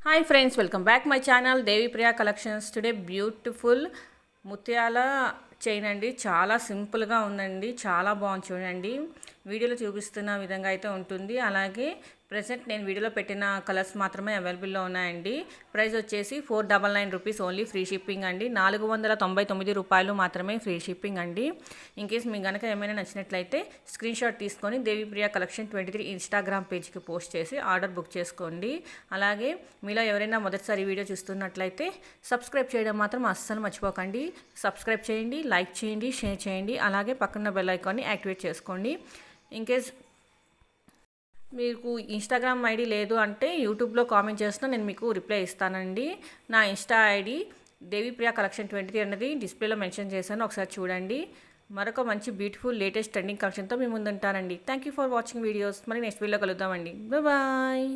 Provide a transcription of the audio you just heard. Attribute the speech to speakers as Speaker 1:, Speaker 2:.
Speaker 1: Hi friends, welcome back my channel Devi Priya collections. Today beautiful ముత్యాల chain అండి. చాలా సింపుల్గా ఉందండి, చాలా బాగుంది చూడండి. వీడియోలో చూపిస్తున్న విధంగా అయితే ఉంటుంది. అలాగే ప్రెసెంట్ నేను వీడియోలో పెట్టిన కలర్స్ మాత్రమే అవైలబుల్లో ఉన్నాయండి. ప్రైస్ వచ్చేసి 499 రూపీస్ ఓన్లీ, ఫ్రీ షిప్పింగ్ అండి. 499 రూపాయలు మాత్రమే ఫ్రీ షిప్పింగ్ అండి. ఇన్కేస్ మీకు కనుక ఏమైనా నచ్చినట్లయితే స్క్రీన్ షాట్ తీసుకొని దేవి ప్రియా కలెక్షన్ 23 ఇన్స్టాగ్రామ్ పేజ్కి పోస్ట్ చేసి ఆర్డర్ బుక్ చేసుకోండి. అలాగే మీలో ఎవరైనా మొదటిసారి వీడియో చూస్తున్నట్లయితే సబ్స్క్రైబ్ చేయడం మాత్రం అస్సలు మర్చిపోకండి. సబ్స్క్రైబ్ చేయండి, లైక్ చేయండి, షేర్ చేయండి. అలాగే పక్కన బెల్ ఐకాన్ని యాక్టివేట్ చేసుకోండి. ఇన్కేస్ మీకు ఇన్స్టాగ్రామ్ ఐడి లేదు అంటే యూట్యూబ్లో కామెంట్ చేసినా నేను మీకు రిప్లై ఇస్తానండి. నా ఇన్స్టా ఐడి దేవిప్రియా కలెక్షన్ 23 అనేది డిస్ప్లేలో మెన్షన్ చేశాను, ఒకసారి చూడండి. మరొక మంచి బ్యూటిఫుల్ లేటెస్ట్ ట్రెండింగ్ కలెక్షన్తో మీ ముందు ఉంటానండి. Thank you for watching videos. మరి నెక్స్ట్ వీడియోలో కలుద్దామండి. బాయ్.